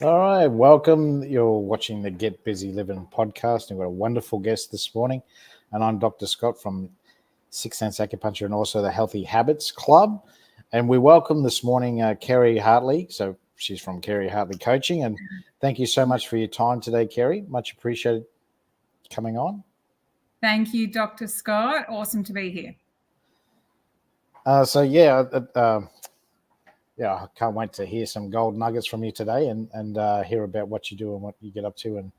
All right, welcome. You're watching the Get Busy Living podcast. We've got a wonderful guest this morning, and I'm Dr. Scott from Sixth Sense Acupuncture and also the Healthy Habits Club. And we welcome this morning Kerry Hartley. So she's from Kerry Hartley Coaching. And thank you so much for your time today, Kerry. Much appreciated coming on. Thank you, Dr. Scott. Awesome to be here. I can't wait to hear some gold nuggets from you today and hear about what you do and what you get up to and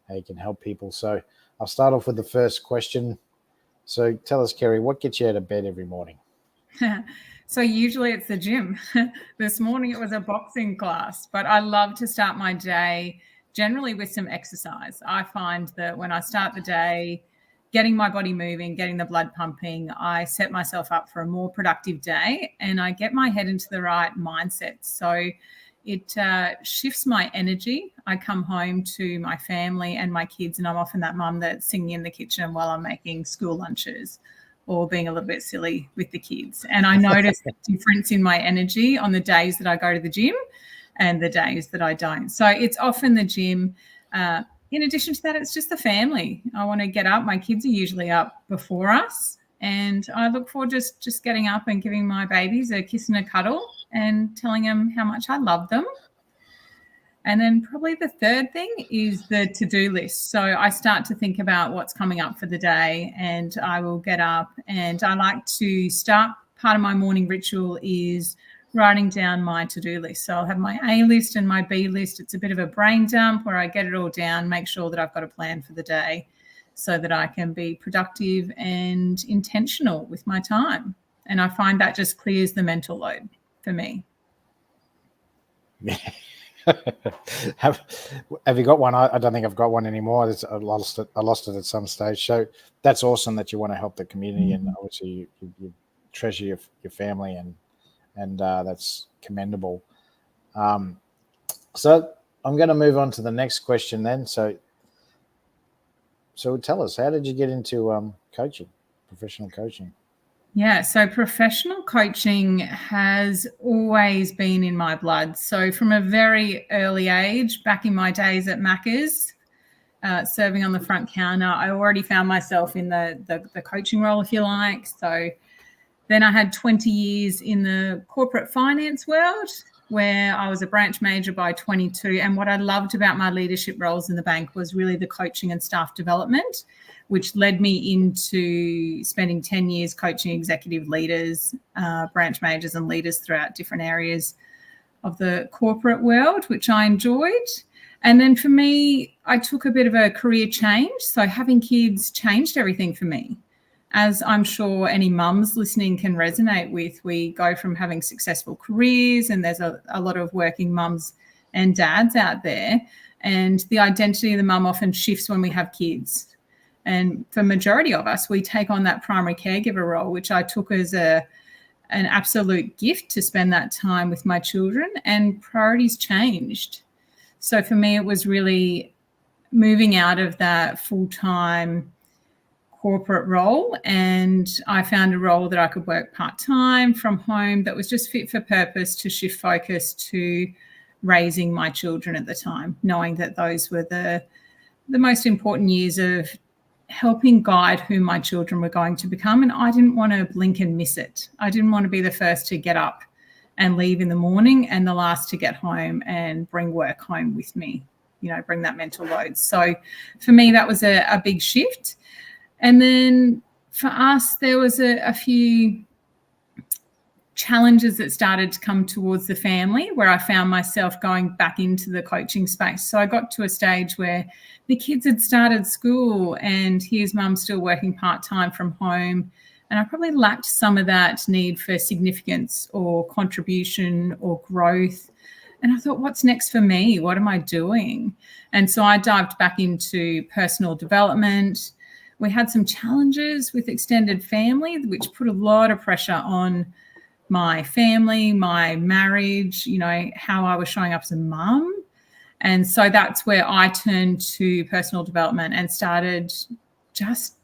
how you can help people. So I'll start off with the first question. So tell us, Kerry, what gets you out of bed every morning? So usually it's the gym. This morning it was a boxing class, but I love to start my day generally with some exercise. I find that when I start the day, getting my body moving, getting the blood pumping, I set myself up for a more productive day and I get my head into the right mindset. So it shifts my energy. I come home to my family and my kids, and I'm often that mum that's singing in the kitchen while I'm making school lunches or being a little bit silly with the kids. And I notice the difference in my energy on the days that I go to the gym and the days that I don't. So it's often the gym. In addition to that, it's just the family. I want to get up. My kids are usually up before us, and I look forward to just getting up and giving my babies a kiss and a cuddle and telling them how much I love them. And then probably the third thing is the to-do list. So I start to think about what's coming up for the day, and I will get up, and I like to start, part of my morning ritual is writing down my to-do list. So I'll have my A list and my B list. It's a bit of a brain dump where I get it all down, make sure that I've got a plan for the day so that I can be productive and intentional with my time. And I find that just clears the mental load for me. Have you got one? I don't think I've got one anymore. I lost it at some stage. So that's awesome that you want to help the community, and obviously you treasure your family, and that's commendable. So I'm going to move on to the next question then. So tell us, how did you get into coaching, professional coaching? Yeah, so professional coaching has always been in my blood. So from a very early age, back in my days at Macca's, serving on the front counter, I already found myself in the coaching role, if you like. So then I had 20 years in the corporate finance world where I was a branch manager by 22. And what I loved about my leadership roles in the bank was really the coaching and staff development, which led me into spending 10 years coaching executive leaders, branch managers and leaders throughout different areas of the corporate world, which I enjoyed. And then for me, I took a bit of a career change. So having kids changed everything for me. As I'm sure any mums listening can resonate with, we go from having successful careers, and there's a lot of working mums and dads out there. And the identity of the mum often shifts when we have kids. And for majority of us, we take on that primary caregiver role, which I took as an absolute gift to spend that time with my children, and priorities changed. So for me, it was really moving out of that full-time corporate role, and I found a role that I could work part-time from home that was just fit for purpose to shift focus to raising my children at the time, knowing that those were the most important years of helping guide who my children were going to become. And I didn't want to blink and miss it. I didn't want to be the first to get up and leave in the morning and the last to get home and bring work home with me, bring that mental load. So for me, that was a big shift. And then for us, there was a few challenges that started to come towards the family where I found myself going back into the coaching space. So I got to a stage where the kids had started school and here's mum still working part-time from home. And I probably lacked some of that need for significance or contribution or growth. And I thought, what's next for me? What am I doing? And so I dived back into personal development. We had some challenges with extended family, which put a lot of pressure on my family, my marriage, how I was showing up as a mum. And so that's where I turned to personal development and started just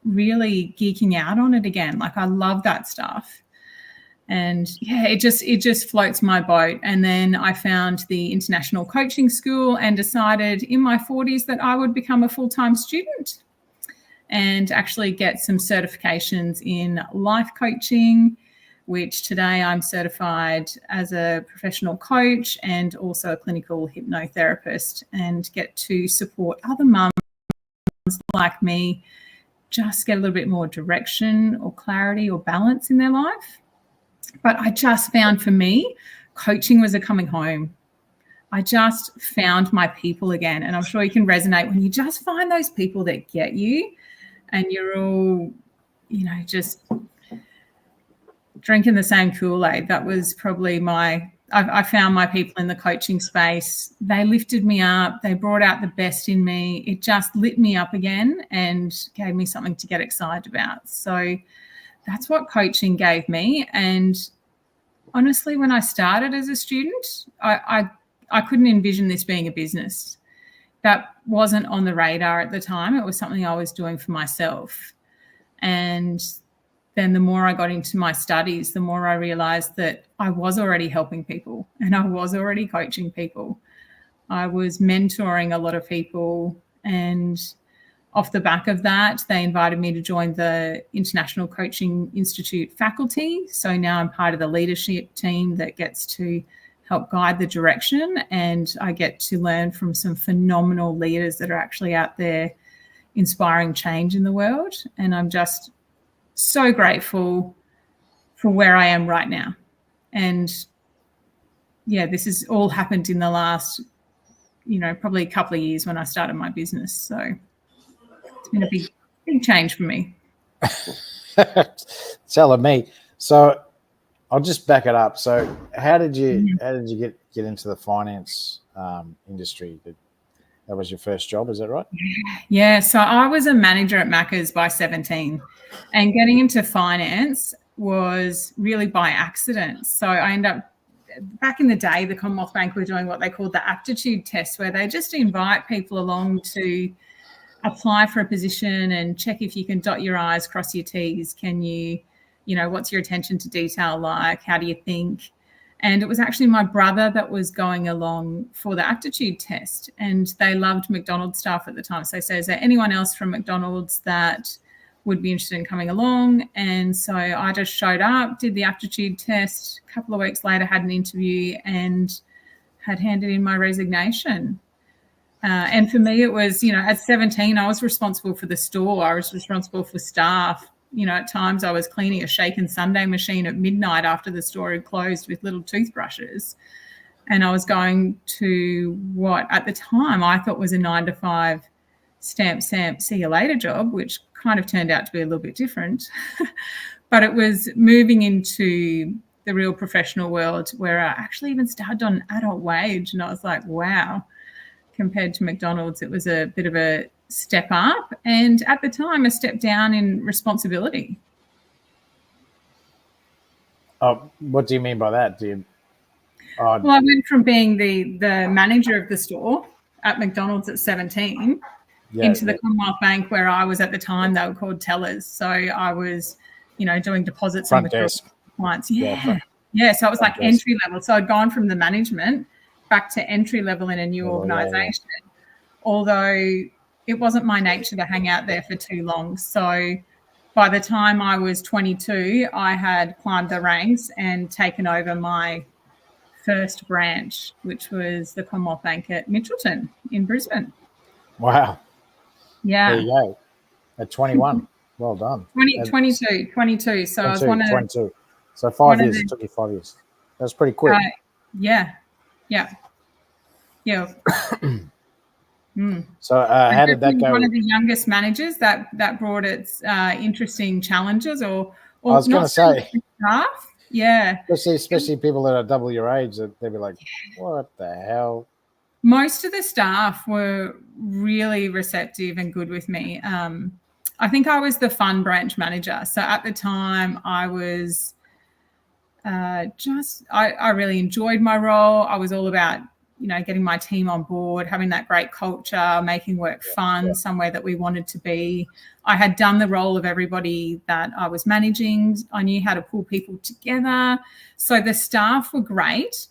really geeking out on it again. Like I love that stuff. And yeah, it just floats my boat. And then I found the International Coaching School and decided in my 40s that I would become a full-time student and actually get some certifications in life coaching, which today I'm certified as a professional coach and also a clinical hypnotherapist, and get to support other mums like me just get a little bit more direction or clarity or balance in their life. But I just found, for me, coaching was a coming home. I just found my people again. And I'm sure you can resonate when you just find those people that get you and you're all, just drinking the same Kool-Aid. That was probably I found my people in the coaching space. They lifted me up. They brought out the best in me. It just lit me up again and gave me something to get excited about. So that's what coaching gave me. And honestly, when I started as a student, I couldn't envision this being a business. That wasn't on the radar at the time. It was something I was doing for myself. And then the more I got into my studies, the more I realized that I was already helping people and I was already coaching people. I was mentoring a lot of people, and off the back of that, they invited me to join the International Coaching Institute faculty. So now I'm part of the leadership team that gets to help guide the direction, and I get to learn from some phenomenal leaders that are actually out there inspiring change in the world. And I'm just so grateful for where I am right now. And yeah, this has all happened in the last, probably a couple of years when I started my business. So it's been a big change for me. Telling me. So I'll just back it up. So how did you get into the finance industry? That was your first job, is that right? Yeah. So I was a manager at Macca's by 17, and getting into finance was really by accident. So I ended up, back in the day, the Commonwealth Bank were doing what they called the aptitude test, where they just invite people along to apply for a position and check if you can dot your I's, cross your T's. Can you, what's your attention to detail like? How do you think? And it was actually my brother that was going along for the aptitude test, and they loved McDonald's staff at the time. So they said, is there anyone else from McDonald's that would be interested in coming along? And so I just showed up, did the aptitude test. A couple of weeks later, had an interview and had handed in my resignation. And for me, it was, at 17, I was responsible for the store. I was responsible for staff. At times I was cleaning a shake and sundae machine at midnight after the store had closed with little toothbrushes. And I was going to what at the time I thought was a 9-to-5 stamp, see you later job, which kind of turned out to be a little bit different. But it was moving into the real professional world where I actually even started on adult wage. And I was like, wow, compared to McDonald's, it was a bit of a step up, and at the time a step down in responsibility. Oh, what do you mean by that? Well, I went from being the manager of the store at McDonald's at 17 into the Commonwealth Bank, where I was at the time, they were called tellers. So I was, doing deposits front and desk clients. Yeah. So it was like entry level. So I'd gone from the management back to entry level in a new organisation, although it wasn't my nature to hang out there for too long. So by the time I was 22, I had climbed the ranks and taken over my first branch, which was the Commonwealth Bank at Mitchelton in Brisbane. Wow. Yeah. There you go. At 21. Well done. 22. So 22, I was one of 22. So 5 years. It took you 5 years. That's pretty quick. Yeah. So how did that go? One of the youngest managers that brought its interesting challenges, or I was going to say staff. Yeah, especially people that are double your age, they'd be like, "What the hell?" Most of the staff were really receptive and good with me. I think I was the fun branch manager, so at the time I was I really enjoyed my role. I was all about getting my team on board, having that great culture, making work fun, somewhere that we wanted to be. I had done the role of everybody that I was managing. I knew how to pull people together. So the staff were great.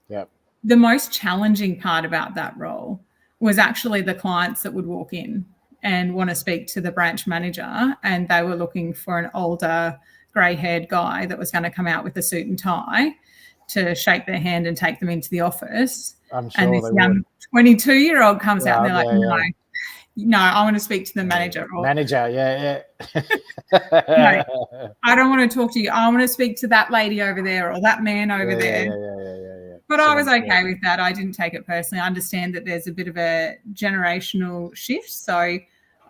Yep. The most challenging part about that role was actually the clients that would walk in and want to speak to the branch manager, and they were looking for an older, grey-haired guy that was going to come out with a suit and tie to shake their hand and take them into the office. I'm sure and this they young would. 22-year-old comes out and they're like, no, I want to speak to the manager. Manager, yeah. No, I don't want to talk to you. I want to speak to that lady over there or that man over there. Yeah. But I was okay with that. I didn't take it personally. I understand that there's a bit of a generational shift. So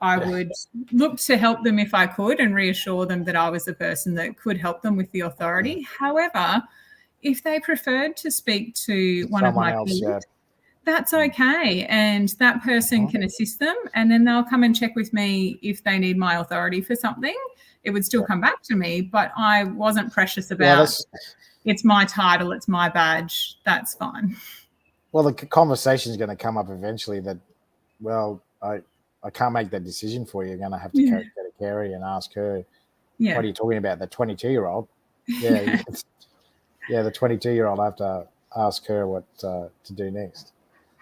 I would look to help them if I could and reassure them that I was the person that could help them with the authority. However, if they preferred to speak to one of my peers, that's okay. And that person can assist them, and then they'll come and check with me if they need my authority for something. It would still come back to me, but I wasn't precious about it's my title, it's my badge. That's fine. Well, the conversation is going to come up eventually that, well, I can't make that decision for you. You're going to have to go to Kerry and ask her, what are you talking about, the 22-year-old? Yeah, the 22-year-old. I have to ask her what to do next.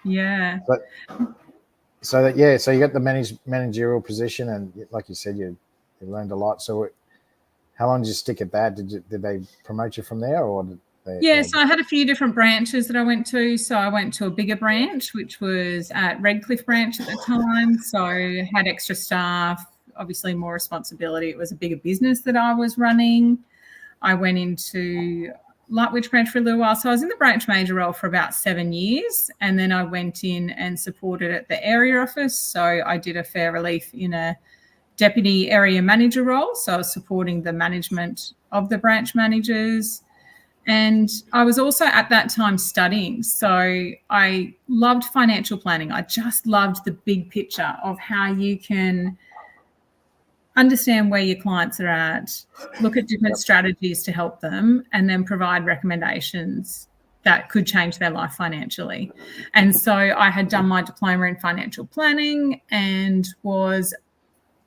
Yeah. So you got the managerial position, and like you said, you learned a lot. So how long did you stick at that? Did they promote you from there, or did they? So I had a few different branches that I went to. So I went to a bigger branch, which was at Redcliffe branch at the time. So I had extra staff, obviously more responsibility. It was a bigger business that I was running. I went into Lightwich branch for a little while. So I was in the branch manager role for about 7 years, and then I went in and supported at the area office. So I did a fair relief in a deputy area manager role. So I was supporting the management of the branch managers. And I was also at that time studying. So I loved financial planning. I just loved the big picture of how you can understand where your clients are at, look at different strategies to help them, and then provide recommendations that could change their life financially. And so I had done my diploma in financial planning and was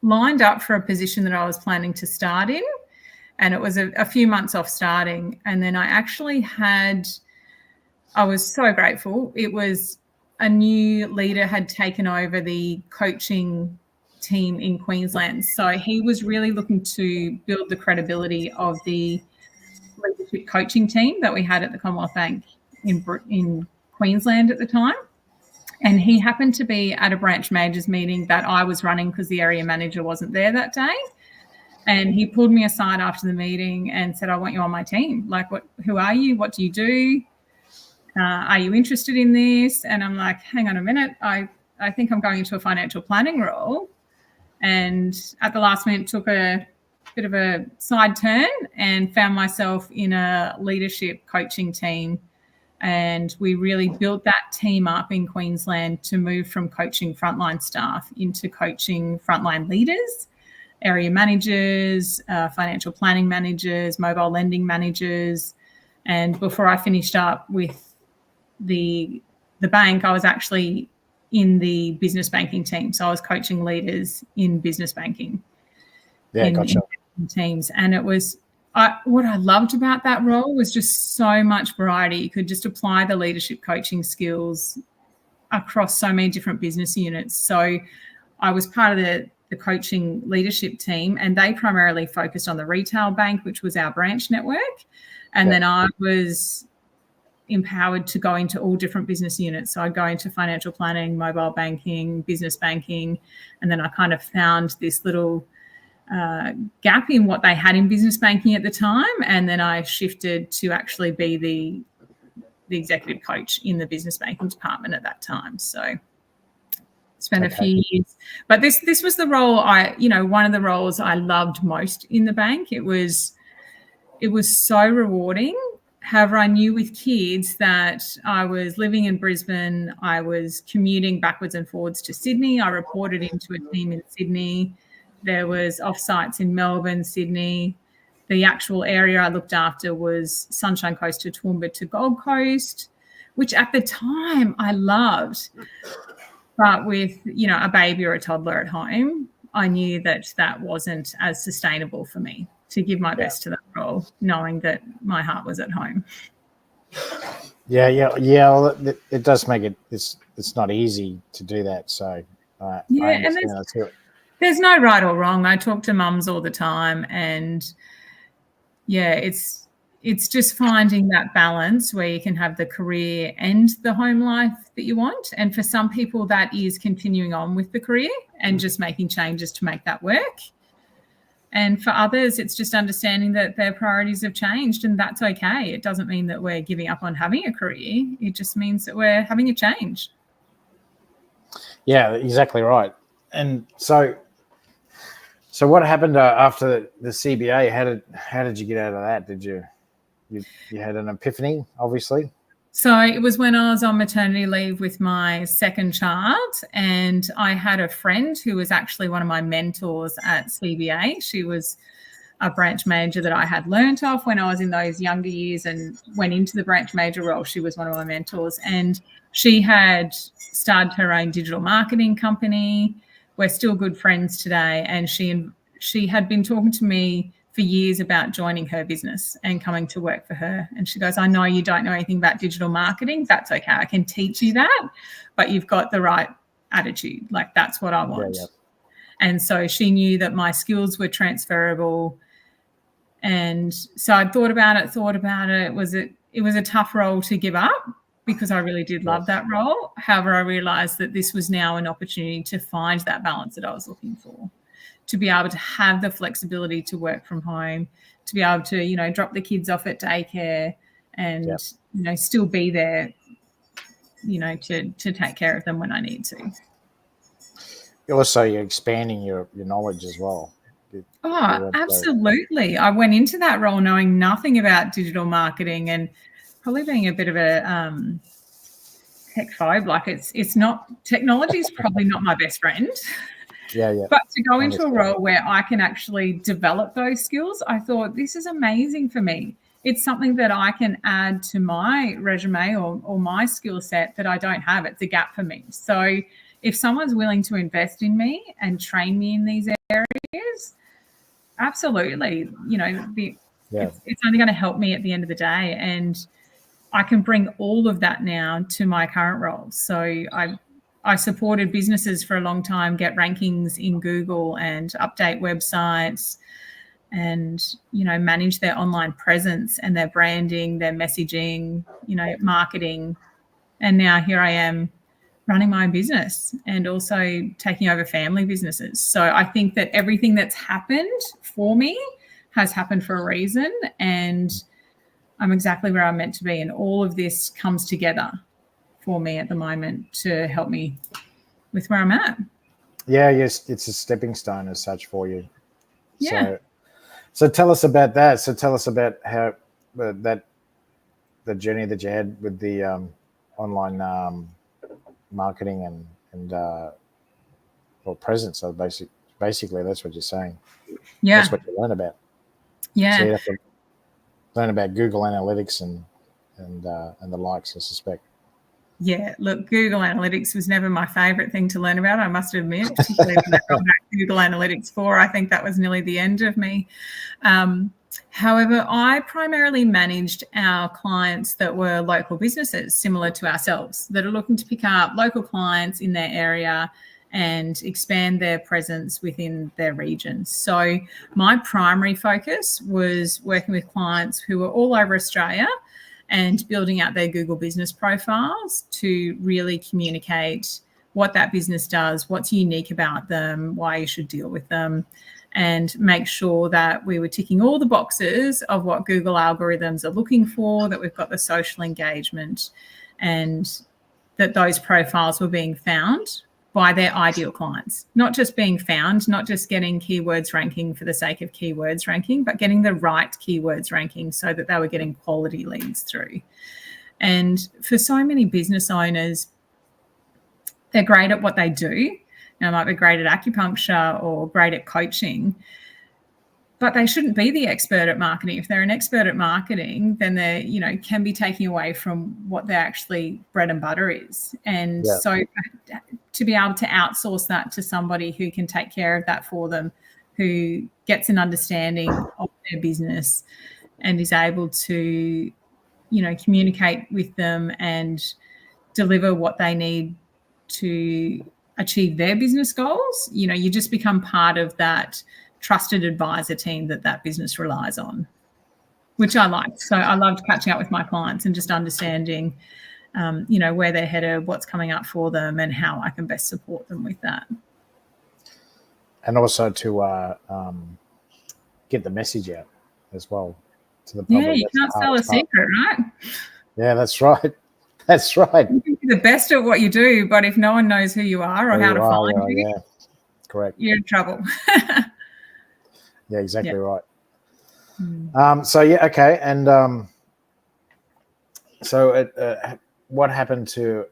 lined up for a position that I was planning to start in. And it was a few months off starting. And then I was so grateful. It was a new leader had taken over the coaching team in Queensland. So he was really looking to build the credibility of the leadership coaching team that we had at the Commonwealth Bank in Queensland at the time. And he happened to be at a branch managers meeting that I was running because the area manager wasn't there that day. And he pulled me aside after the meeting and said, I want you on my team. Like, who are you? What do you do? Are you interested in this? And I'm like, hang on a minute. I think I'm going into a financial planning role. And at the last minute took a bit of a side turn and found myself in a leadership coaching team. And we really built that team up in Queensland to move from coaching frontline staff into coaching frontline leaders, area managers, financial planning managers, mobile lending managers. And before I finished up with the bank, I was actually in the business banking team. So I was coaching leaders in business banking. Yeah, gotcha. In teams. And it was, what I loved about that role was just so much variety. You could just apply the leadership coaching skills across so many different business units. So I was part of the coaching leadership team, and they primarily focused on the retail bank, which was our branch network. And then I was empowered to go into all different business units. So I'd go into financial planning, mobile banking, business banking, and then I kind of found this little gap in what they had in business banking at the time. And then I shifted to actually be the executive coach in the business banking department at that time. So spent a few years. But this was the role one of the roles I loved most in the bank. It was so rewarding. However, I knew with kids that I was living in Brisbane. I was commuting backwards and forwards to Sydney. I reported into a team in Sydney. There was offsites in Melbourne, Sydney. The actual area I looked after was Sunshine Coast to Toowoomba to Gold Coast, which at the time I loved. But with, a baby or a toddler at home, I knew that wasn't as sustainable for me to give my best to that role, knowing that my heart was at home. Yeah. Well, it does make it. It's not easy to do that. So I understand that. There's no right or wrong. I talk to mums all the time, and it's just finding that balance where you can have the career and the home life that you want. And for some people, that is continuing on with the career and just making changes to make that work. And for others, it's just understanding that their priorities have changed, and that's okay. It doesn't mean that we're giving up on having a career. It just means that we're having a change. Yeah, exactly right. And so what happened after the CBA? How did you get out of that? Did you had an epiphany, obviously? So it was when I was on maternity leave with my second child, and I had a friend who was actually one of my mentors at CBA. She was a branch manager that I had learnt off when I was in those younger years and went into the branch manager role. She was one of my mentors, and she had started her own digital marketing company. We're still good friends today, and she had been talking to me for years about joining her business and coming to work for her. And she goes, I know you don't know anything about digital marketing. That's okay. I can teach you that, but you've got the right attitude. Like, that's what I want. Yeah. And so she knew that my skills were transferable. And so I thought about it. It was a tough role to give up because I really did love that role. However, I realized that this was now an opportunity to find that balance that I was looking for, to be able to have the flexibility to work from home, to be able to, drop the kids off at daycare and, still be there, to take care of them when I need to. Also, you're expanding your knowledge as well. Absolutely. I went into that role knowing nothing about digital marketing and probably being a bit of a tech phobe. Like, it's not, technology is probably not my best friend. Yeah. But to go into a role where I can actually develop those skills, I thought, this is amazing for me. It's something that I can add to my resume or my skill set that I don't have. It's a gap for me. So if someone's willing to invest in me and train me in these areas, absolutely, it's only going to help me at the end of the day. And I can bring all of that now to my current role. So I supported businesses for a long time get rankings in Google and update websites and, manage their online presence and their branding, their messaging, marketing. And now here I am running my own business and also taking over family businesses. So I think that everything that's happened for me has happened for a reason, and I'm exactly where I'm meant to be. And all of this comes together for me at the moment to help me with where I'm at. Yeah, yes, it's a stepping stone as such for you. Yeah. So tell us about that. So tell us about how the journey that you had with the online marketing and presence. So basically, that's what you're saying. Yeah, that's what you learn about. Yeah, so you have to learn about Google Analytics and the likes, I suspect. Yeah, look, Google Analytics was never my favourite thing to learn about, I must admit, particularly when I got back to Google Analytics 4. I think that was nearly the end of me. However, I primarily managed our clients that were local businesses similar to ourselves that are looking to pick up local clients in their area and expand their presence within their regions. So my primary focus was working with clients who were all over Australia and building out their Google business profiles to really communicate what that business does, what's unique about them, why you should deal with them, and make sure that we were ticking all the boxes of what Google algorithms are looking for, that we've got the social engagement, and that those profiles were being found by their ideal clients. Not just being found, not just getting keywords ranking for the sake of keywords ranking, but getting the right keywords ranking so that they were getting quality leads through. And for so many business owners, they're great at what they do. Now, might be great at acupuncture or great at coaching, but they shouldn't be the expert at marketing. If they're an expert at marketing, then they, can be taking away from what their actually bread and butter is. And so to be able to outsource that to somebody who can take care of that for them, who gets an understanding of their business and is able to, communicate with them and deliver what they need to achieve their business goals, you just become part of that trusted advisor team that business relies on, which I like. So I loved catching up with my clients and just understanding, where they're headed, what's coming up for them, and how I can best support them with that. And also to get the message out as well to the public. Yeah, you can't sell a secret, right? Yeah, that's right. That's right. You can be the best at what you do, but if no one knows who you are or how to find you, correct, you're in trouble. Yeah, exactly right. Mm. Okay. And what happened to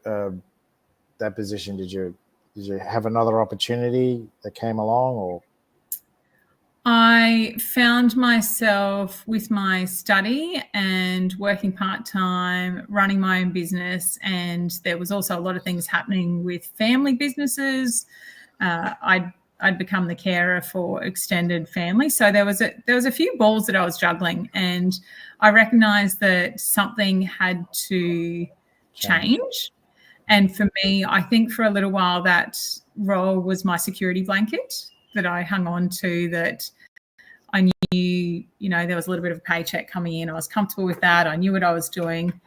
that position? Did you have another opportunity that came along, or? I found myself with my study and working part-time, running my own business, and there was also a lot of things happening with family businesses. I'd become the carer for extended family. So there was a few balls that I was juggling, and I recognized that something had to change. And for me, I think for a little while that role was my security blanket that I hung on to, that I knew, there was a little bit of a paycheck coming in. I was comfortable with that. I knew what I was doing.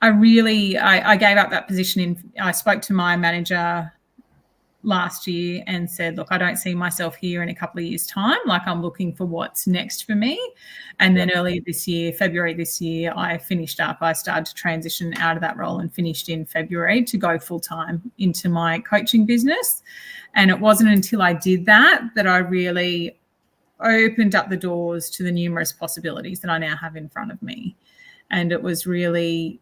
I gave up that position. I spoke to my manager last year and said, look, I don't see myself here in a couple of years' time. Like, I'm looking for what's next for me. And then earlier this year, February this year, I finished up. I started to transition out of that role and finished in February to go full-time into my coaching business. And it wasn't until I did that I really opened up the doors to the numerous possibilities that I now have in front of me. And it was really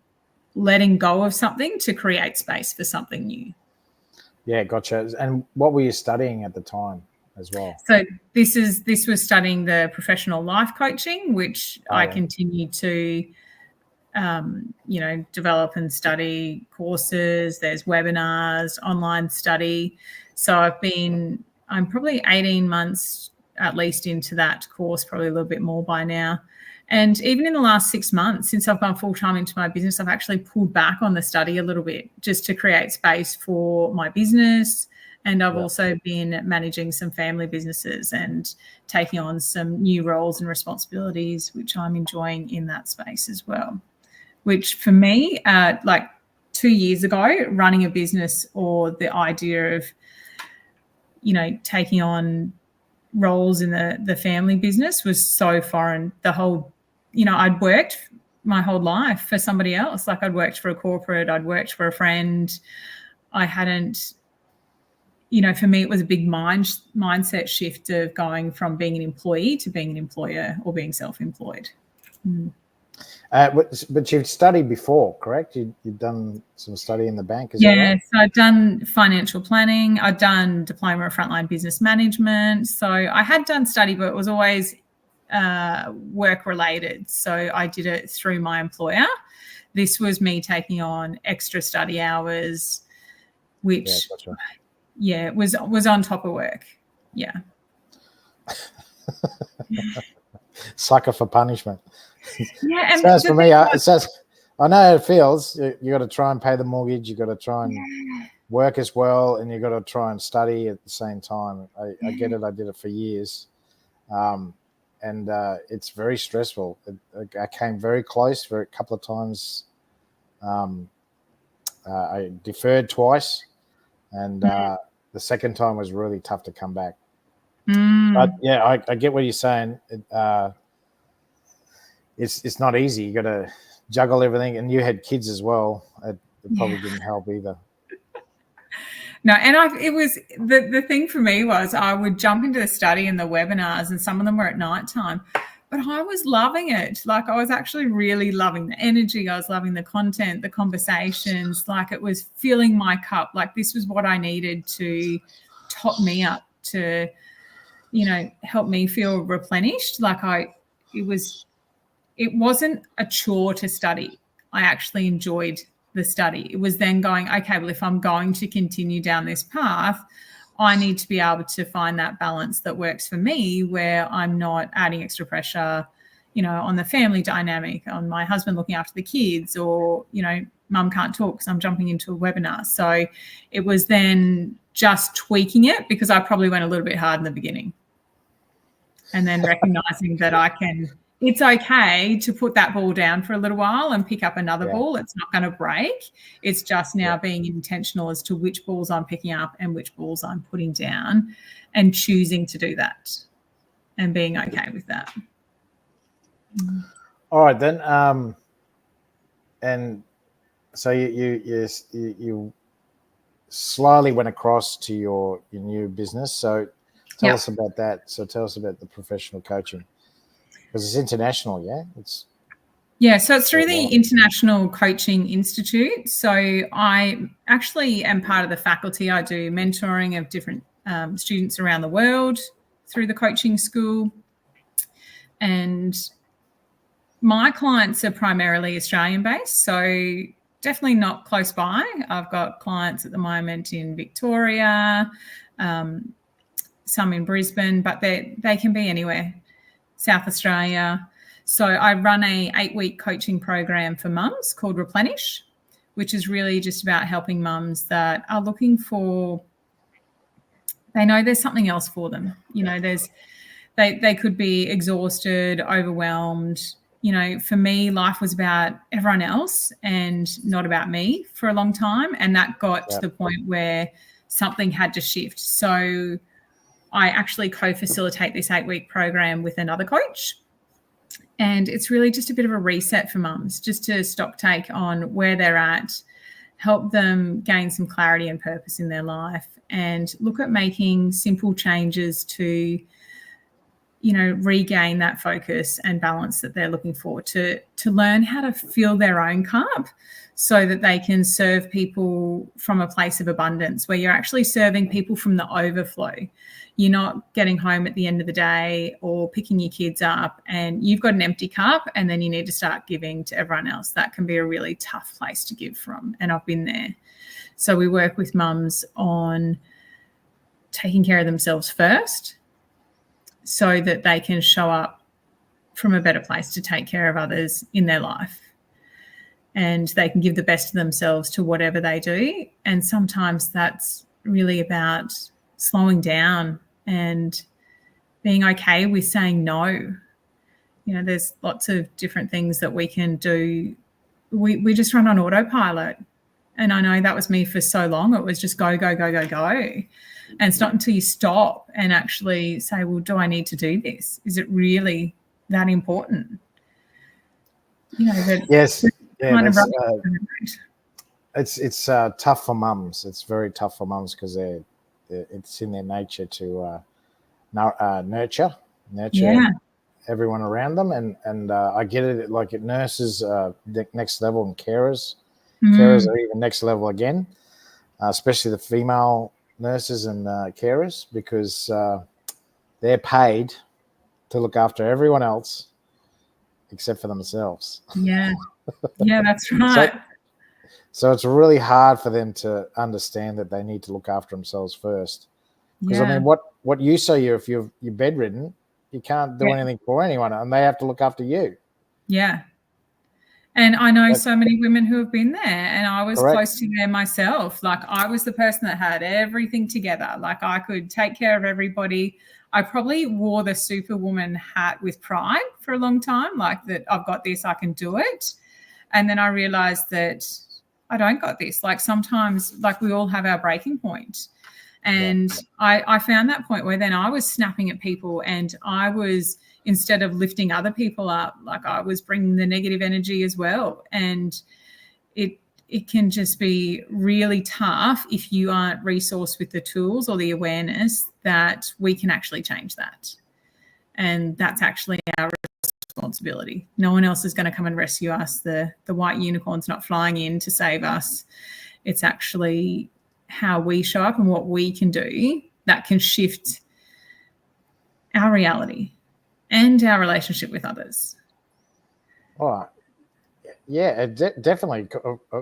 letting go of something to create space for something new. Yeah, gotcha. And what were you studying at the time as well? So this was studying the professional life coaching, which I continue to, develop and study courses. There's webinars, online study. So I'm probably 18 months at least into that course, probably a little bit more by now. And even in the last 6 months, since I've gone full-time into my business, I've actually pulled back on the study a little bit just to create space for my business. And I've also been managing some family businesses and taking on some new roles and responsibilities, which I'm enjoying in that space as well. Which for me, like 2 years ago, running a business or the idea of, taking on roles in the family business was so foreign. The whole, I'd worked my whole life for somebody else. Like, I'd worked for a corporate, I'd worked for a friend. I hadn't, for me, it was a big mindset shift of going from being an employee to being an employer or being self-employed. Mm. But you've studied before, correct? You've done some study in the bank, is that right? So I've done financial planning. I've done diploma of frontline business management. So I had done study, but it was always work related. So I did it through my employer. This was me taking on extra study hours, which was on top of work. Yeah. Sucker for punishment. Yeah, and sounds for me. I know how it feels. You got to try and pay the mortgage. You got to try and work as well, and you got to try and study at the same time. I get it. I did it for years, and it's very stressful. I came very close for a couple of times. I deferred twice, and the second time was really tough to come back. But yeah, I get what you're saying. It's not easy. You got to juggle everything, and you had kids as well. It probably didn't help either. No, and it was the thing for me was I would jump into the study and the webinars, and some of them were at nighttime, but I was loving it. Like, I was actually really loving the energy. I was loving the content, the conversations. Like, it was filling my cup. Like, this was what I needed to top me up to helped me feel replenished. It wasn't a chore to study. I actually enjoyed the study. It was then going, okay, well, if I'm going to continue down this path, I need to be able to find that balance that works for me, where I'm not adding extra pressure, on the family dynamic, on my husband looking after the kids, or, mum can't talk because I'm jumping into a webinar. So it was then just tweaking it, because I probably went a little bit hard in the beginning, and then recognizing that it's okay to put that ball down for a little while and pick up another ball. It's not going to break. It's just now being intentional as to which balls I'm picking up and which balls I'm putting down, and choosing to do that and being okay with that. All right, then. And so you slowly went across to your new business. So tell us about that. So tell us about the professional coaching. Because it's international, so it's through the International Coaching Institute. So I actually am part of the faculty. I do mentoring of different students around the world through the coaching school. And my clients are primarily Australian-based, so definitely not close by. I've got clients at the moment in Victoria, some in Brisbane, but they can be anywhere. South Australia. So I run a 8-week coaching program for mums called Replenish, which is really just about helping mums that are looking for, they know there's something else for them. They could be exhausted, overwhelmed. For me, life was about everyone else and not about me for a long time. And that got to the point where something had to shift. So I actually co-facilitate this 8-week program with another coach. And it's really just a bit of a reset for mums, just to stock take on where they're at, help them gain some clarity and purpose in their life, and look at making simple changes to, regain that focus and balance that they're looking for, to learn how to fill their own cup so that they can serve people from a place of abundance, where you're actually serving people from the overflow. You're not getting home at the end of the day or picking your kids up and you've got an empty cup and then you need to start giving to everyone else. That can be a really tough place to give from, and I've been there. So we work with mums on taking care of themselves first so that they can show up from a better place to take care of others in their life. And they can give the best of themselves to whatever they do. And sometimes that's really about slowing down and being okay with saying no. There's lots of different things that we can do. We just run on autopilot. And I know that was me for so long. It was just go, go, go, go, go. And it's not until you stop and actually say, well, do I need to do this? Is it really that important? Yes. Yeah, it's tough for mums. It's very tough for mums because it's in their nature to nurture everyone around them, and I get it. Like at nurses, next level, and carers are even next level again, especially the female nurses and carers, because they're paid to look after everyone else except for themselves. Yeah, that's right. So it's really hard for them to understand that they need to look after themselves first. Because I mean, what you say, if you're bedridden, you can't do anything for anyone, and they have to look after you. Yeah. And I know so many women who have been there, and I was close to there myself. Like, I was the person that had everything together. Like, I could take care of everybody. I probably wore the superwoman hat with pride for a long time, like that I've got this, I can do it. And then I realized that I don't got this. Like, sometimes, like, we all have our breaking point. And I found that point where then I was snapping at people, and I was, instead of lifting other people up, like, I was bringing the negative energy as well. And it can just be really tough if you aren't resourced with the tools or the awareness that we can actually change that. And that's actually our responsibility. No one else is going to come and rescue us. The white unicorn's not flying in to save us. It's actually how we show up and what we can do that can shift our reality and our relationship with others. Oh, yeah, definitely,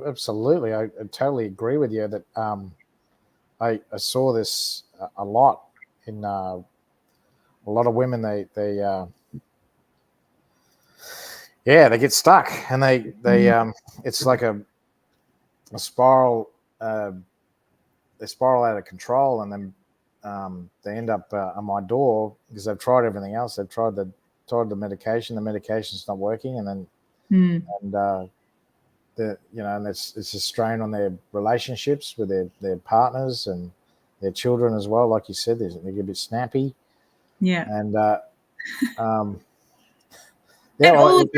absolutely. I totally agree with you that I saw this a lot in a lot of women. They get stuck, and they it's like a spiral. They spiral out of control, and then they end up on my door because they've tried everything else. They've tried the medication. The medication's not working, and then and and it's a strain on their relationships with their partners and their children as well. Like you said, they get a bit snappy. Yeah. And you're not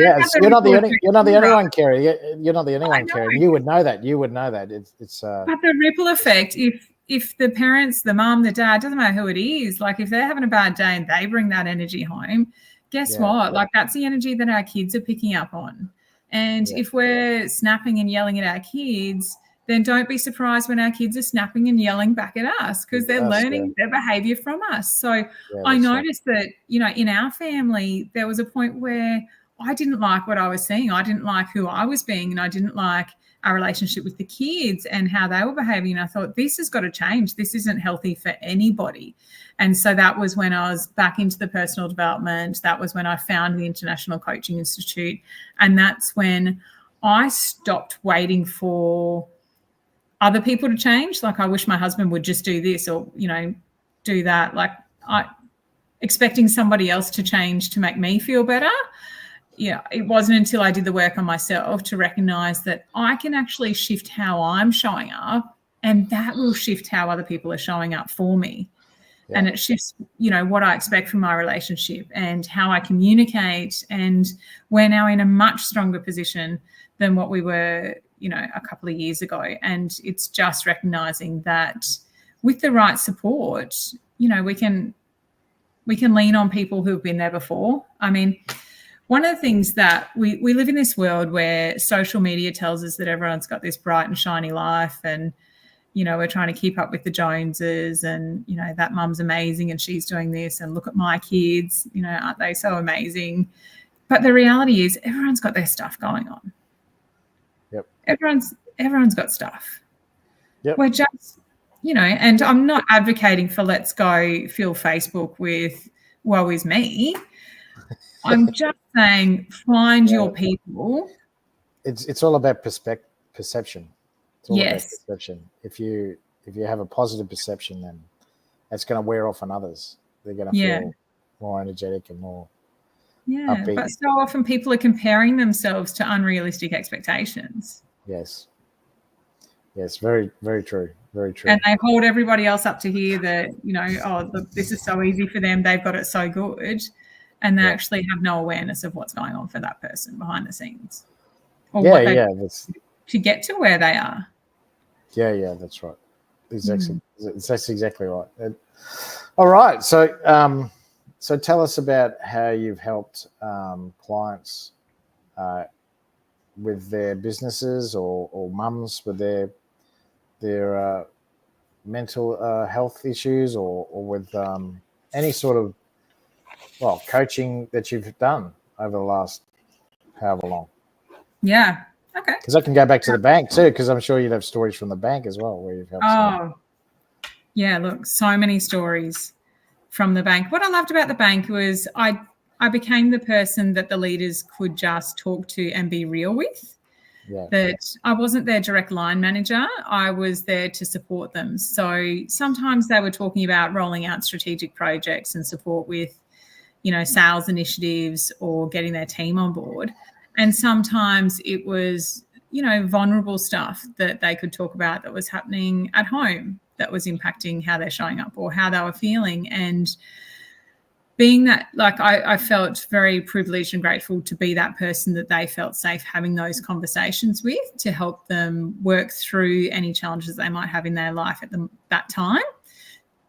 the only one, Kerry. You're not the only one, Kerry. And you would know that. It's but the ripple effect, if the parents, the mum, the dad, doesn't matter who it is, like if they're having a bad day and they bring that energy home, guess what? Like that's the energy that our kids are picking up on. And if we're snapping and yelling at our kids, then don't be surprised when our kids are snapping and yelling back at us because they're learning their behavior from us. So I noticed that, in our family, there was a point where I didn't like what I was seeing. I didn't like who I was being, and I didn't like our relationship with the kids and how they were behaving. And I thought, this has got to change. This isn't healthy for anybody. And so that was when I was back into the personal development. That was when I found the International Coaching Institute. And that's when I stopped waiting for other people to change. Like, I wish my husband would just do this or, do that. Like, expecting somebody else to change to make me feel better. Yeah, it wasn't until I did the work on myself to recognize that I can actually shift how I'm showing up, and that will shift how other people are showing up for me. Yeah. And it shifts, what I expect from my relationship and how I communicate. And we're now in a much stronger position than what we were, a couple of years ago. And it's just recognizing that with the right support, we can lean on people who've been there before. I mean, one of the things that we live in this world where social media tells us that everyone's got this bright and shiny life, and, we're trying to keep up with the Joneses, and, that mum's amazing and she's doing this, and look at my kids, aren't they so amazing? But the reality is everyone's got their stuff going on. Yep. Everyone's got stuff. Yep. We're just, and I'm not advocating for let's go fill Facebook with woe is me. I'm just saying find your people. It's all about perception. It's all about perception. If you have a positive perception, then that's going to wear off on others. They're going to feel more energetic and more upbeat. But so often people are comparing themselves to unrealistic expectations. Yes, very, very true. Very true. And they hold everybody else up to hear that, look, this is so easy for them. They've got it so good. And they actually have no awareness of what's going on for that person behind the scenes. Or what they to get to where they are. Yeah, that's right. Exactly. That's exactly right. All right. So tell us about how you've helped clients with their businesses or mums with their mental health issues or with any sort of coaching that you've done over the last however long. Yeah. Okay. Because I can go back to the bank too, because I'm sure you'd have stories from the bank as well where you've helped someone. Yeah, look, so many stories from the bank. What I loved about the bank was I became the person that the leaders could just talk to and be real with. Yeah. That I wasn't their direct line manager. I was there to support them. So sometimes they were talking about rolling out strategic projects and support with, sales initiatives or getting their team on board. And sometimes it was, vulnerable stuff that they could talk about that was happening at home that was impacting how they're showing up or how they were feeling. And being that, I felt very privileged and grateful to be that person that they felt safe having those conversations with to help them work through any challenges they might have in their life at that time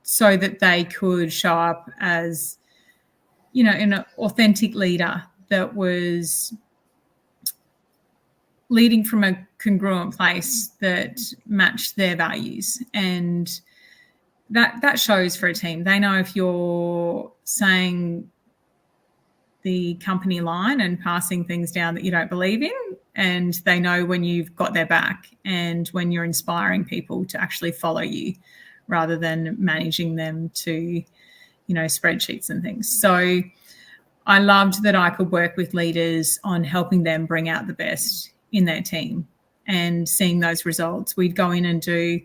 so that they could show up as, an authentic leader that was leading from a congruent place that matched their values and that shows for a team. They know if you're saying the company line and passing things down that you don't believe in, and they know when you've got their back and when you're inspiring people to actually follow you rather than managing them to, spreadsheets and things. So I loved that I could work with leaders on helping them bring out the best in their team and seeing those results. We'd go in and do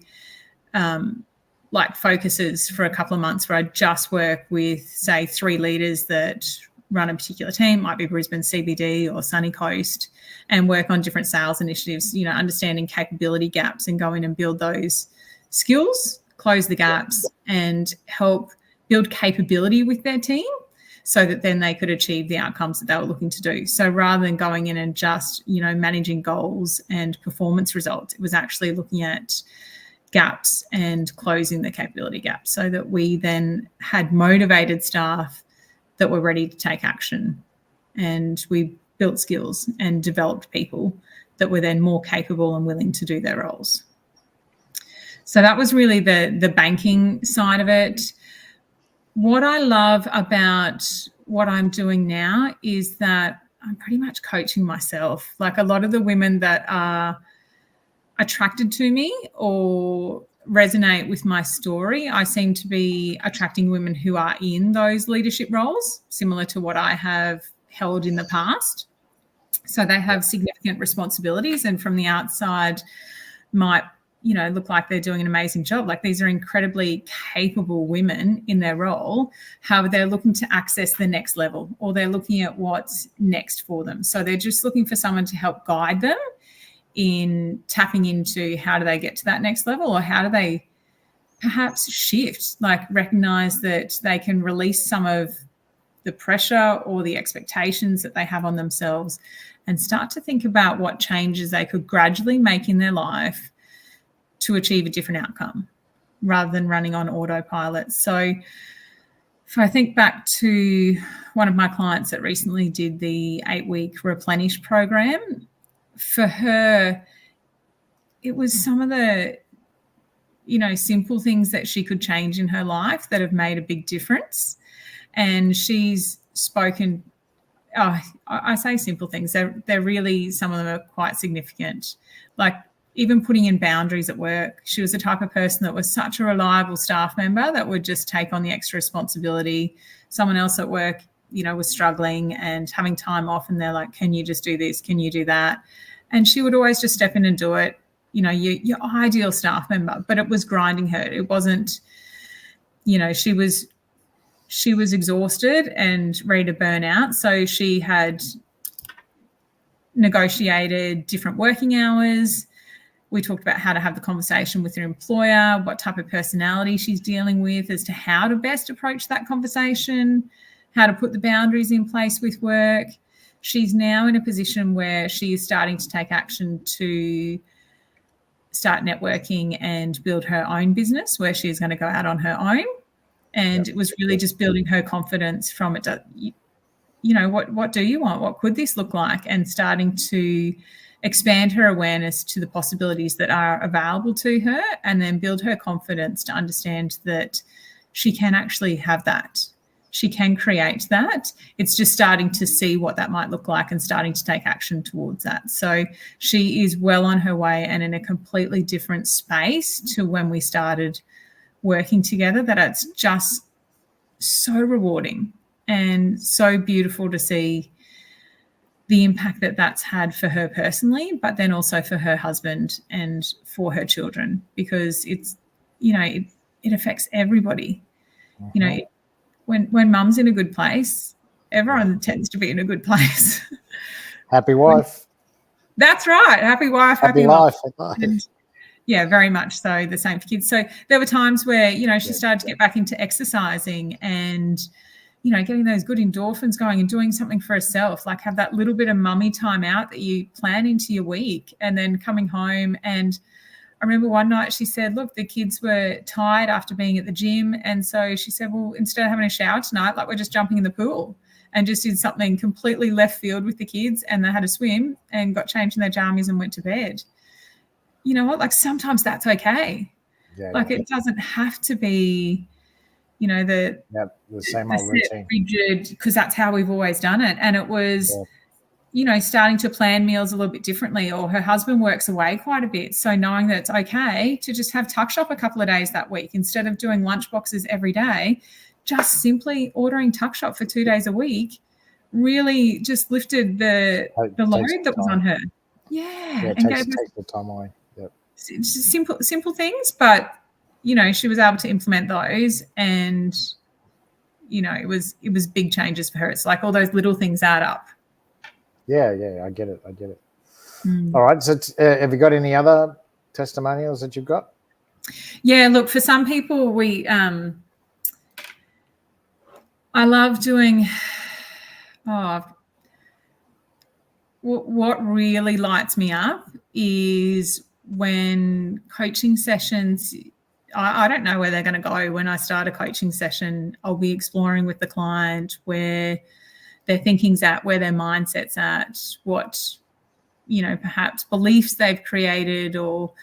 focuses for a couple of months where I'd just work with, say, 3 leaders that run a particular team, might be Brisbane CBD or Sunny Coast, and work on different sales initiatives, understanding capability gaps and go in and build those skills, close the gaps, and help build capability with their team so that then they could achieve the outcomes that they were looking to do. So rather than going in and just, managing goals and performance results, it was actually looking at gaps and closing the capability gaps so that we then had motivated staff that were ready to take action. And we built skills and developed people that were then more capable and willing to do their roles. So that was really the banking side of it. What I love about what I'm doing now is that I'm pretty much coaching myself. Like a lot of the women that are attracted to me or resonate with my story, I seem to be attracting women who are in those leadership roles, similar to what I have held in the past. So they have significant responsibilities, and from the outside might, look like they're doing an amazing job. Like these are incredibly capable women in their role. However, they're looking to access the next level, or they're looking at what's next for them. So they're just looking for someone to help guide them in tapping into how do they get to that next level, or how do they perhaps shift, like recognize that they can release some of the pressure or the expectations that they have on themselves and start to think about what changes they could gradually make in their life to achieve a different outcome rather than running on autopilot. So if I think back to one of my clients that recently did the 8-week Replenish program, for her, it was some of the, simple things that she could change in her life that have made a big difference. And she's spoken, I say simple things. They're really, some of them are quite significant. Like even putting in boundaries at work. She was the type of person that was such a reliable staff member that would just take on the extra responsibility. Someone else at work, was struggling and having time off, and they're like, can you just do this? Can you do that? And she would always just step in and do it. Your ideal staff member, but it was grinding her. It wasn't, she was exhausted and ready to burn out. So she had negotiated different working hours. We talked about how to have the conversation with her employer, what type of personality she's dealing with, as to how to best approach that conversation, how to put the boundaries in place with work. She's now in a position where she is starting to take action to start networking and build her own business where she is going to go out on her own. And It was really just building her confidence from it. What do you want? What could this look like? And starting to expand her awareness to the possibilities that are available to her, and then build her confidence to understand that she can actually have that. She can create that. It's just starting to see what that might look like and starting to take action towards that. So she is well on her way and in a completely different space to when we started working together, that it's just so rewarding and so beautiful to see the impact that that's had for her personally, but then also for her husband and for her children, because it's, it affects everybody. Mm-hmm. When mum's in a good place, everyone tends to be in a good place. Happy wife. That's right. Happy wife, happy life. And yeah, very much so. The same for kids. So there were times where, she started to get back into exercising and, getting those good endorphins going and doing something for herself, like have that little bit of mummy time out that you plan into your week, and then coming home. And I remember one night she said, look, the kids were tired after being at the gym. And so she said, well, instead of having a shower tonight, like we're just jumping in the pool, and just did something completely left field with the kids, and they had a swim and got changed in their jammies and went to bed. You know what? Like sometimes that's okay. Like it doesn't have to be, the same old routine. Rigid, because that's how we've always done it. And it was, starting to plan meals a little bit differently, or her husband works away quite a bit. So knowing that it's okay to just have tuck shop a couple of days that week instead of doing lunch boxes every day, just simply ordering tuck shop for 2 days a week really just lifted the load that was on her. And takes the time away. Just simple things, but she was able to implement those, and it was big changes for her. It's like all those little things add up. I get it. All right, so have you got any other testimonials that you've got? Look, for some people, I love doing what really lights me up is when coaching sessions, I don't know where they're going to go. When I start a coaching session, I'll be exploring with the client where their thinking's at, where their mindset's at, what, perhaps beliefs they've created, or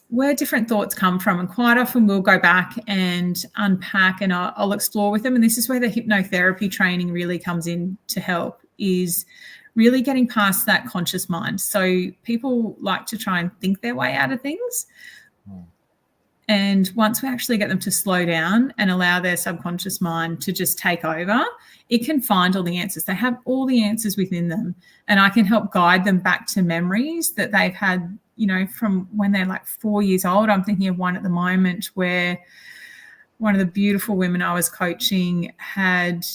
where different thoughts come from. And quite often we'll go back and unpack, and I'll explore with them. And this is where the hypnotherapy training really comes in to help, is really getting past that conscious mind. So people like to try and think their way out of things. And once we actually get them to slow down and allow their subconscious mind to just take over, it can find all the answers. They have all the answers within them. And I can help guide them back to memories that they've had, from when they're like 4 years old. I'm thinking of one at the moment where one of the beautiful women I was coaching had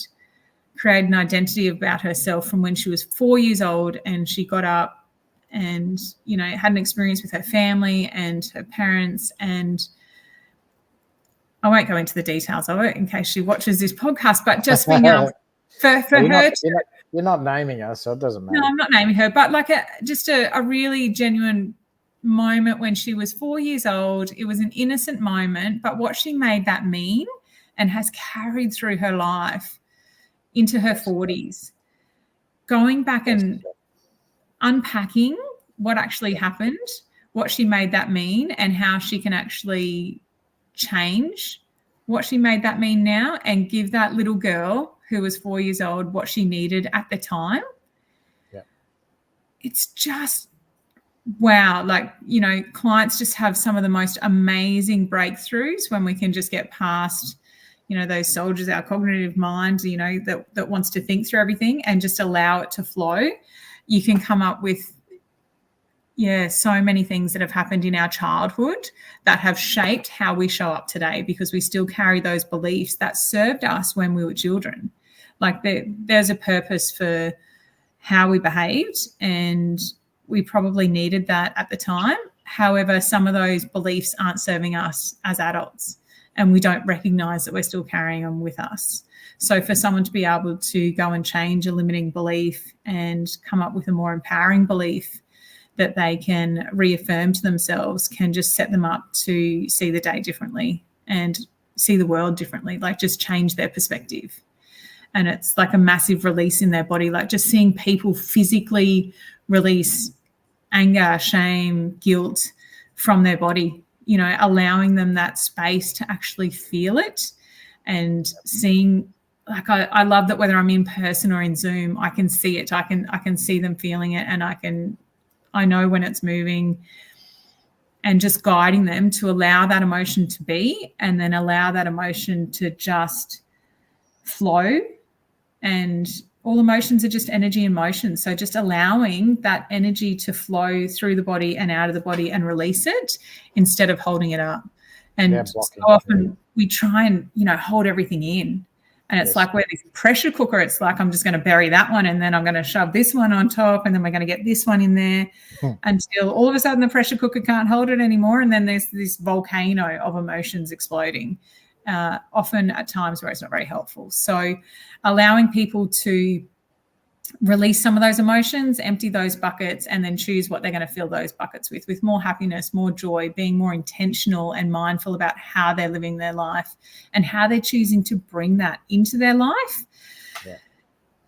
created an identity about herself from when she was 4 years old, and she got up and, had an experience with her family and her parents, and I won't go into the details of it in case she watches this podcast, but just being able for her you're not naming her, so it doesn't matter. No, I'm not naming her, but like a really genuine moment when she was 4 years old. It was an innocent moment, but what she made that mean and has carried through her life into her 40s, going back and unpacking what actually happened, what she made that mean, and how she can actually change what she made that mean now and give that little girl who was 4 years old what she needed at the time. It's just wow. Like, clients just have some of the most amazing breakthroughs when we can just get past, those soldiers, our cognitive mind, that wants to think through everything, and just allow it to flow. You can come up with so many things that have happened in our childhood that have shaped how we show up today, because we still carry those beliefs that served us when we were children. Like there's a purpose for how we behaved, and we probably needed that at the time. However, some of those beliefs aren't serving us as adults, and we don't recognize that we're still carrying them with us. So for someone to be able to go and change a limiting belief and come up with a more empowering belief that they can reaffirm to themselves can just set them up to see the day differently and see the world differently, like just change their perspective. And it's like a massive release in their body, like just seeing people physically release anger, shame, guilt from their body, allowing them that space to actually feel it, and seeing, like I love that whether I'm in person or in Zoom, I can see it. I can see them feeling it, and I know when it's moving, and just guiding them to allow that emotion to be, and then allow that emotion to just flow. And all emotions are just energy and motion. So just allowing that energy to flow through the body and out of the body and release it instead of holding it up. And so often we try and, hold everything in. And it's like we're this pressure cooker. It's like, I'm just going to bury that one, and then I'm going to shove this one on top, and then we're going to get this one in there until all of a sudden the pressure cooker can't hold it anymore. And then there's this volcano of emotions exploding, often at times where it's not very helpful. So allowing people to release some of those emotions, empty those buckets, and then choose what they're going to fill those buckets with more happiness, more joy, being more intentional and mindful about how they're living their life and how they're choosing to bring that into their life.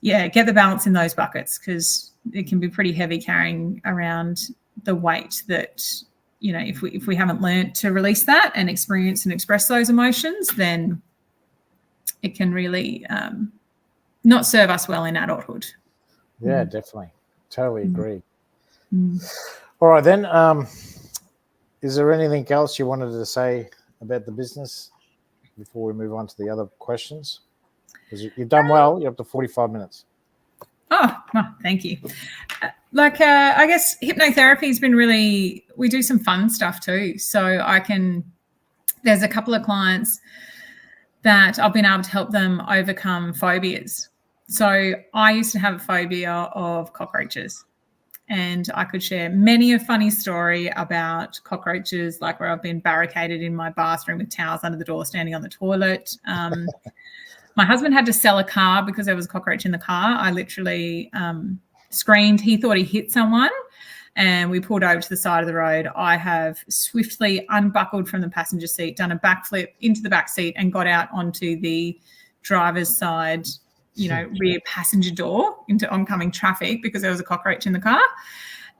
Get the balance in those buckets, because it can be pretty heavy carrying around the weight that if we haven't learned to release that and experience and express those emotions, then it can really not serve us well in adulthood. Yeah, definitely. Totally agree. Mm. All right, then. Is there anything else you wanted to say about the business before we move on to the other questions? Because you've done well. You're up to 45 minutes. Oh, thank you. I guess hypnotherapy has been really, we do some fun stuff too. So there's a couple of clients that I've been able to help them overcome phobias. So I used to have a phobia of cockroaches, and I could share many a funny story about cockroaches, like where I've been barricaded in my bathroom with towels under the door, standing on the toilet. My husband had to sell a car because there was a cockroach in the car. I literally screamed. He thought he hit someone, and we pulled over to the side of the road. I have swiftly unbuckled from the passenger seat, done a backflip into the back seat, and got out onto the driver's side, rear passenger door into oncoming traffic because there was a cockroach in the car.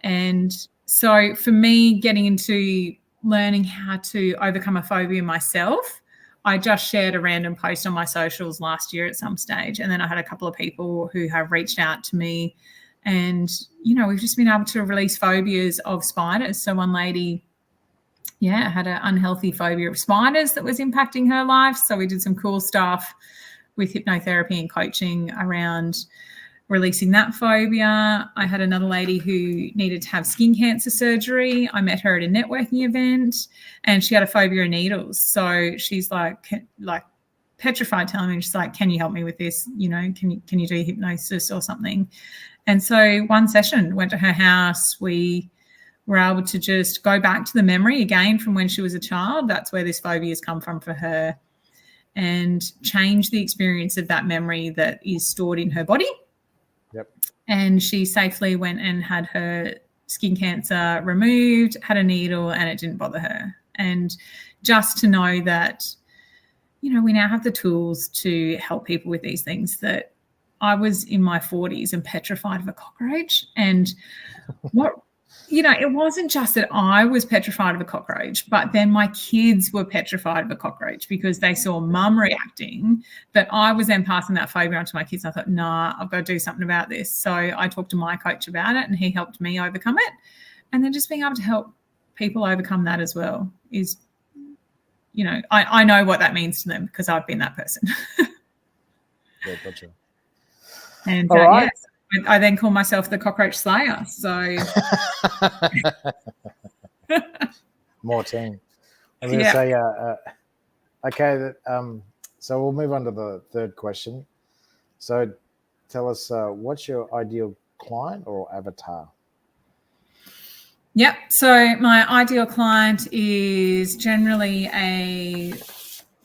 And so for me, getting into learning how to overcome a phobia myself, I just shared a random post on my socials last year at some stage. And then I had a couple of people who have reached out to me, and, we've just been able to release phobias of spiders. So one lady, had an unhealthy phobia of spiders that was impacting her life. So we did some cool stuff with hypnotherapy and coaching around releasing that phobia. I had another lady who needed to have skin cancer surgery. I met her at a networking event, and she had a phobia of needles. So she's like petrified, telling me, she's like, "Can you help me with this? Can you do hypnosis or something?" And so one session, went to her house. We were able to just go back to the memory again from when she was a child. That's where this phobia has come from for her, and change the experience of that memory that is stored in her body. Yep. And she safely went and had her skin cancer removed, had a needle, and it didn't bother her. And just to know that, we now have the tools to help people with these things. That I was in my 40s and petrified of a cockroach. And it wasn't just that I was petrified of a cockroach, but then my kids were petrified of a cockroach because they saw mum reacting, that I was then passing that phobia on to my kids. I thought, nah, I've got to do something about this. So I talked to my coach about it, and he helped me overcome it. And then just being able to help people overcome that as well is, I know what that means to them because I've been that person. Yeah, gotcha. And right. Yes, I then call myself the cockroach slayer. So more team. I'm going to say, okay. So we'll move on to the third question. So tell us, what's your ideal client or avatar? Yep. So my ideal client is generally a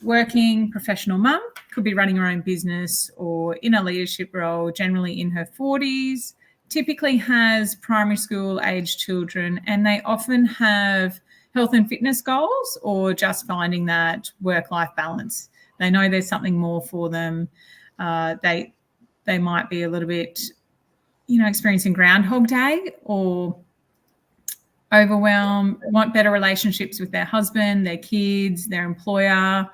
working professional mum, could be running her own business or in a leadership role, generally in her 40s, typically has primary school age children, and they often have health and fitness goals or just finding that work-life balance. They know there's something more for them. They might be a little bit, experiencing Groundhog Day or overwhelm, want better relationships with their husband, their kids, their employer.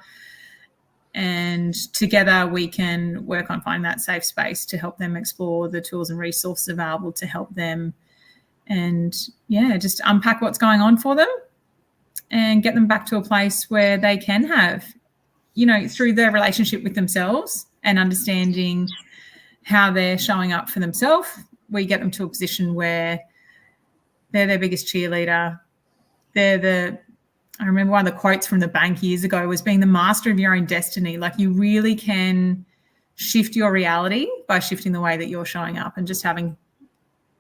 And together we can work on finding that safe space to help them explore the tools and resources available to help them, and just unpack what's going on for them and get them back to a place where they can have, through their relationship with themselves and understanding how they're showing up for themselves, we get them to a position where they're their biggest cheerleader. I remember one of the quotes from the bank years ago was being the master of your own destiny. Like, you really can shift your reality by shifting the way that you're showing up, and just having,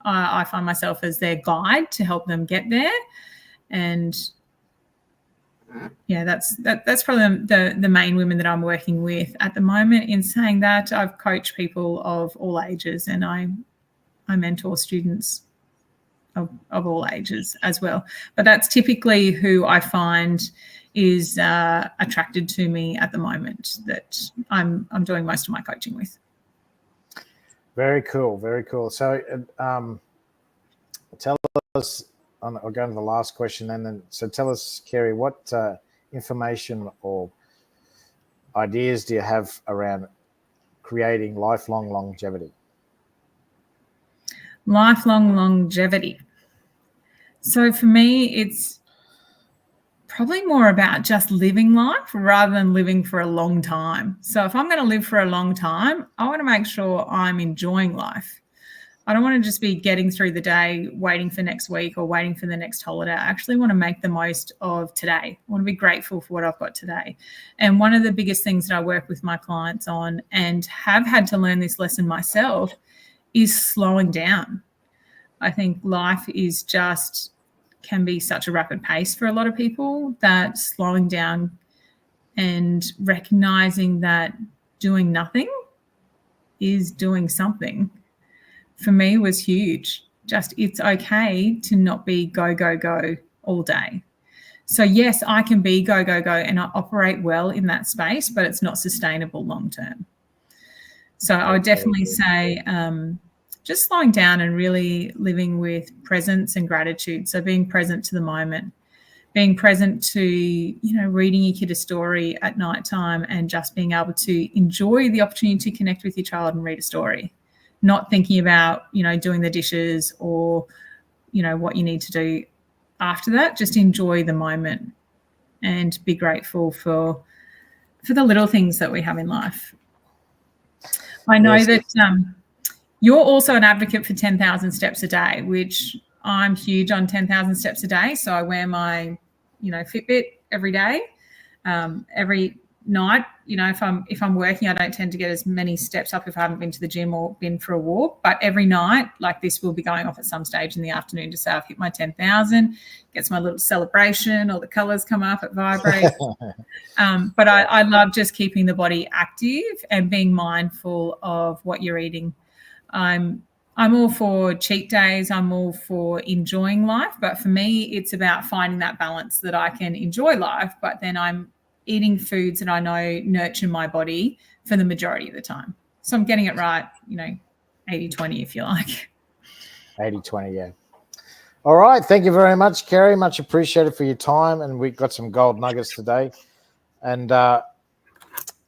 I find myself as their guide to help them get there. And that's probably the main women that I'm working with at the moment. In saying that, I've coached people of all ages, and I mentor students of all ages as well. But that's typically who I find is attracted to me at the moment, that I'm doing most of my coaching with. Very cool, very cool. So tell us I'll go to the last question, and then so tell us, Kerry, what information or ideas do you have around creating lifelong longevity? Lifelong longevity. So for me, it's probably more about just living life rather than living for a long time. So if I'm going to live for a long time, I want to make sure I'm enjoying life. I don't want to just be getting through the day, waiting for next week or waiting for the next holiday. I actually want to make the most of today. I want to be grateful for what I've got today. And one of the biggest things that I work with my clients on, and have had to learn this lesson myself, is slowing down. I think life is can be such a rapid pace for a lot of people that slowing down and recognizing that doing nothing is doing something, for me, was huge. Just, it's okay to not be go, go, go all day. So yes, I can be go, go, go, and I operate well in that space, but it's not sustainable long term. So I would definitely say just slowing down and really living with presence and gratitude. So being present to the moment, being present to, reading your kid a story at nighttime and just being able to enjoy the opportunity to connect with your child and read a story. Not thinking about, doing the dishes or, what you need to do after that. Just enjoy the moment and be grateful for the little things that we have in life. I know that you're also an advocate for 10,000 steps a day, which I'm huge on 10,000 steps a day. So I wear my, Fitbit every day. Every night, if I'm working, I don't tend to get as many steps up if I haven't been to the gym or been for a walk. But every night, like this, will be going off at some stage in the afternoon to say I've hit my 10,000. Gets my little celebration. All the colours come up. It vibrates. But I love just keeping the body active and being mindful of what you're eating. I'm all for cheat days. I'm all for enjoying life. But for me, it's about finding that balance that I can enjoy life, but then I'm eating foods that I know nurture my body for the majority of the time. So I'm getting it right, 80-20 if you like. 80-20, yeah. All right. Thank you very much, Kerry. Much appreciated for your time. And we got some gold nuggets today. And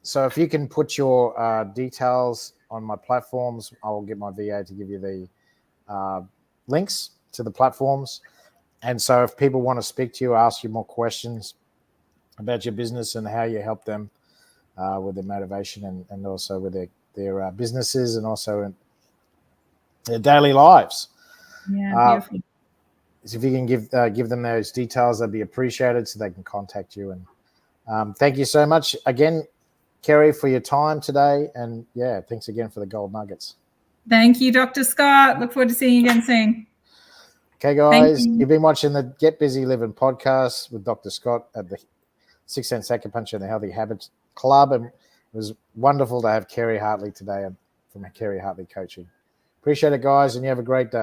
so if you can put your details on my platforms, I will get my VA to give you the links to the platforms. And so if people want to speak to you, ask you more questions about your business and how you help them with their motivation and also with their businesses and also in their daily lives. Yeah, beautiful. So if you can give them those details, that'd be appreciated so they can contact you. And thank you so much again, Kerry, for your time today. And yeah, thanks again for the gold nuggets. Thank you, Dr. Scott. Look forward to seeing you again soon. Okay, guys, you've been watching the Get Busy Livin podcast with Dr. Scott at the 6 Sense Acupuncture and the Healthy Habits Club. And it was wonderful to have Kerry Hartley today from Kerry Hartley Coaching. Appreciate it, guys, and you have a great day.